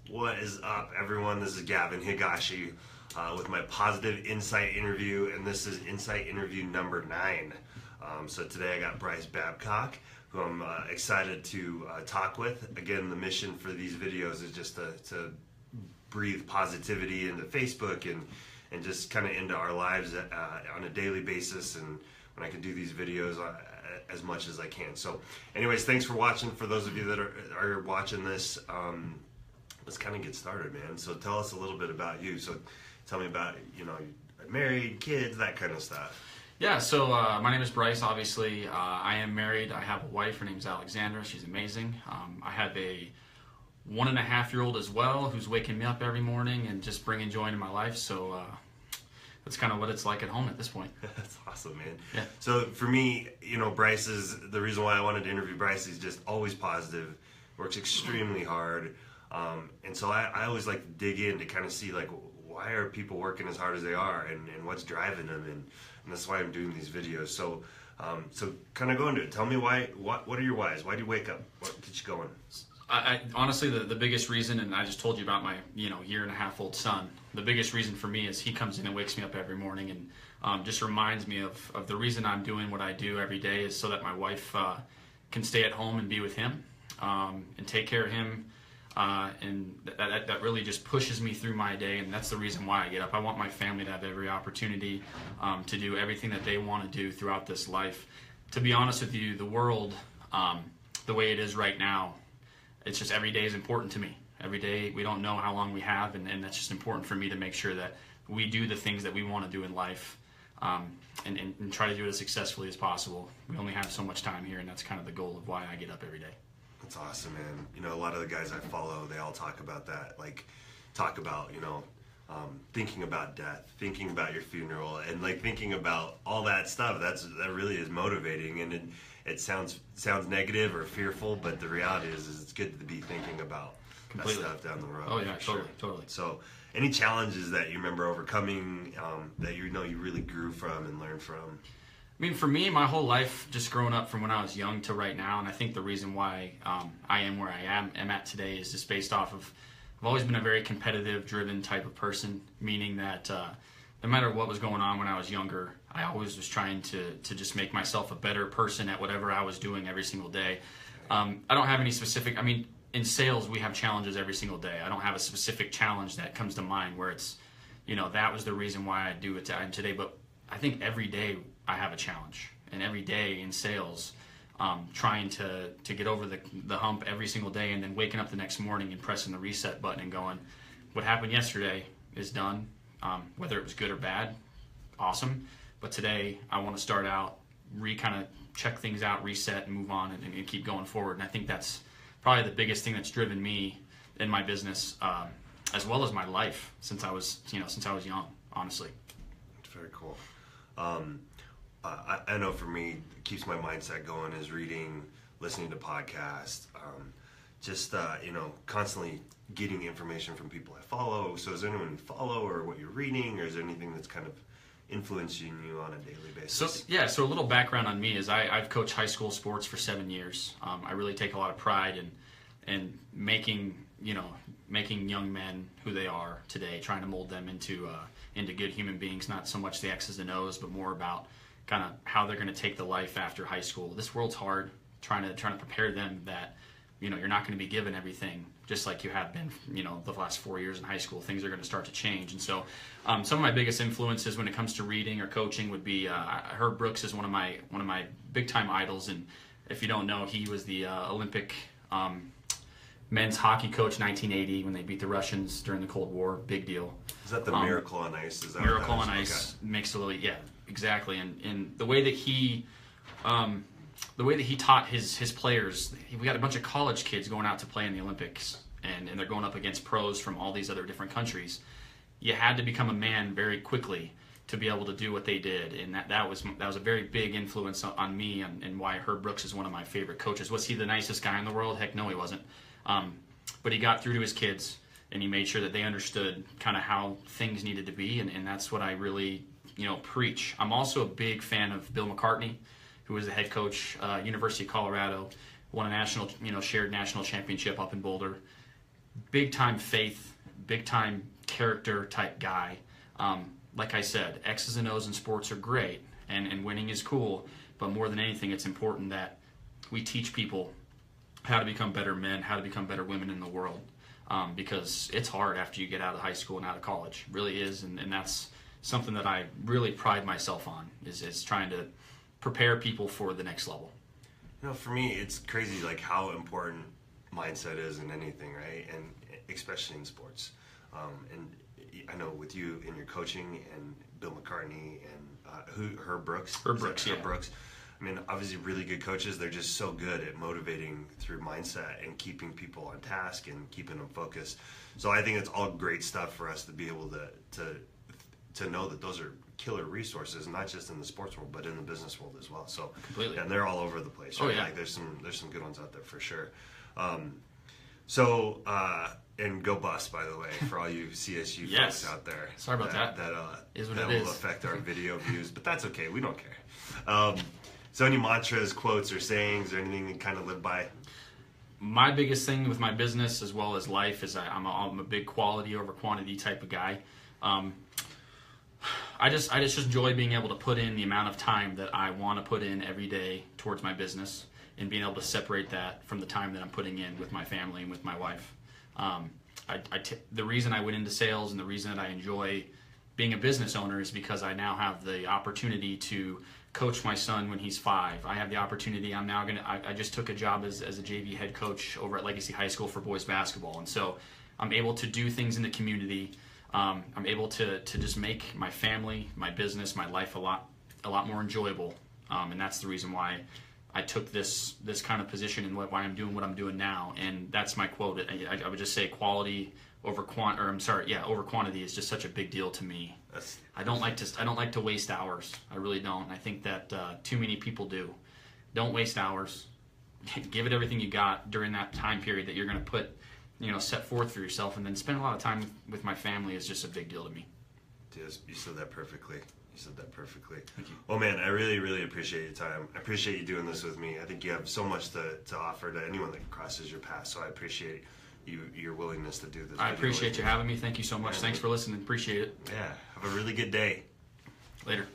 What is up, everyone? This is Gavin Higashi with my Positive Insight interview, and this is Insight interview number 9. So today I got Bryce Babcock, who I'm excited to talk with. Again, the mission for these videos is just to breathe positivity into Facebook and just kind of into our lives on a daily basis, and when I can do these videos as much as I can. So anyways, thanks for watching. For those of you that are watching this, let's kind of get started, man. So tell us a little bit about you. So tell me about, married, kids, that kind of stuff. Yeah, so my name is Bryce, obviously. I am married. I have a wife. Her name's Alexandra. She's amazing. I have a 1.5-year-old as well who's waking me up every morning and just bringing joy into my life. So that's kind of what it's like at home at this point. That's awesome, man. Yeah. So for me, Bryce is the reason why I wanted to interview Bryce. He's just always positive, works extremely hard. And so I always like to dig in to kind of see, like, why are people working as hard as they are, and what's driving them, and that's why I'm doing these videos. So so kind of go into it. Tell me what are your whys? Why do you wake up? What gets you going? I honestly, the biggest reason, and I just told you about my 1.5-year-old son, the biggest reason for me is he comes in and wakes me up every morning and just reminds me of the reason I'm doing what I do every day is so that my wife can stay at home and be with him and take care of him. And that really just pushes me through my day, and that's the reason why I get up. I want my family to have every opportunity to do everything that they want to do throughout this life. To be honest with you, the world, the way it is right now, it's just every day is important to me. Every day, we don't know how long we have, and that's just important for me to make sure that we do the things that we want to do in life and try to do it as successfully as possible. We only have so much time here, and that's kind of the goal of why I get up every day. That's awesome, man. A lot of the guys I follow, they all talk about that. Like, talk about, thinking about death, thinking about your funeral, and like thinking about all that stuff. That really is motivating, and it sounds negative or fearful, but the reality is it's good to be thinking about Completely. that stuff down the road. Oh yeah, totally. So, any challenges that you remember overcoming that you really grew from and learned from? I mean, for me, my whole life, just growing up from when I was young to right now, and I think the reason why I am where I am at today is just based off of, I've always been a very competitive, driven type of person, meaning that no matter what was going on when I was younger, I always was trying to just make myself a better person at whatever I was doing every single day. I don't have any specific, in sales, we have challenges every single day. I don't have a specific challenge that comes to mind where it's, that was the reason why I do it today, but I think every day I have a challenge, and every day in sales, trying to get over the hump every single day, and then waking up the next morning and pressing the reset button and going, what happened yesterday is done, whether it was good or bad, awesome, but today I want to start out, kind of check things out, reset, and move on and keep going forward. And I think that's probably the biggest thing that's driven me in my business, as well as my life since I was young, honestly. It's very cool. I know for me, it keeps my mindset going is reading, listening to podcasts, constantly getting information from people I follow. So is there anyone you follow, or what you're reading, or is there anything that's kind of influencing you on a daily basis? So a little background on me is I've coached high school sports for 7 years. I really take a lot of pride in making young men who they are today, trying to mold them into good human beings, not so much the X's and O's, but more about kind of how they're going to take the life after high school. This world's hard, trying to prepare them that, you're not going to be given everything just like you have been, the last 4 years in high school. Things are going to start to change. And so some of my biggest influences when it comes to reading or coaching would be Herb Brooks is one of my big-time idols. And if you don't know, he was the Olympic men's hockey coach 1980 when they beat the Russians during the Cold War. Big deal. Is that the Miracle on Ice? Is that Miracle on Ice? Okay. Makes a little, yeah, exactly. And the way that he taught his players, we got a bunch of college kids going out to play in the Olympics, and they're going up against pros from all these other different countries. You had to become a man very quickly to be able to do what they did, and that was a very big influence on me, and why Herb Brooks is one of my favorite coaches. Was he the nicest guy in the world? Heck no, he wasn't. But he got through to his kids, and he made sure that they understood kind of how things needed to be, and that's what I really preach. I'm also a big fan of Bill McCartney, who was the head coach, University of Colorado, won a national, shared national championship up in Boulder. big time faith, big time character type guy. Like I said, X's and O's in sports are great, and winning is cool, but more than anything, it's important that we teach people how to become better men, how to become better women in the world, because it's hard after you get out of high school and out of college. It really is, and that's something that I really pride myself on, is trying to prepare people for the next level. For me, it's crazy like how important mindset is in anything, right? And especially in sports. And I know with you in your coaching and Bill McCartney and Herb Brooks. Herb Brooks, yeah. Herb Brooks. I mean, obviously really good coaches. They're just so good at motivating through mindset and keeping people on task and keeping them focused. So I think it's all great stuff for us to be able to know that those are killer resources, not just in the sports world, but in the business world as well. So completely, and they're all over the place. Right? Oh yeah, like there's some good ones out there for sure. And go bust, by the way, for all you CSU yes. folks out there. Sorry about that. That is what that it will is. affect our video views, but that's okay. We don't care. So any mantras, quotes, or sayings, or anything you kind of live by? My biggest thing with my business as well as life is I'm a big quality over quantity type of guy. I just enjoy being able to put in the amount of time that I want to put in every day towards my business, and being able to separate that from the time that I'm putting in with my family and with my wife. The reason I went into sales and the reason that I enjoy being a business owner is because I now have the opportunity to coach my son when he's 5. I have the opportunity. I just took a job as a JV head coach over at Legacy High School for boys basketball, and so I'm able to do things in the community. I'm able to just make my family, my business, my life a lot more enjoyable, and that's the reason why I took this kind of position and why I'm doing what I'm doing now. And that's my quote. I would just say quality over over quantity is just such a big deal to me. I don't like to waste hours. I really don't. I think that too many people do. Don't waste hours. Give it everything you got during that time period that you're going to put, set forth for yourself, and then spend a lot of time with my family is just a big deal to me. You said that perfectly. Thank you. Well, man, I really, really appreciate your time. I appreciate you doing this with me. I think you have so much to offer to anyone that crosses your path. So I appreciate your willingness to do this. I appreciate you having me. Thank you so much. Thanks for listening. Appreciate it. Yeah. Have a really good day. Later.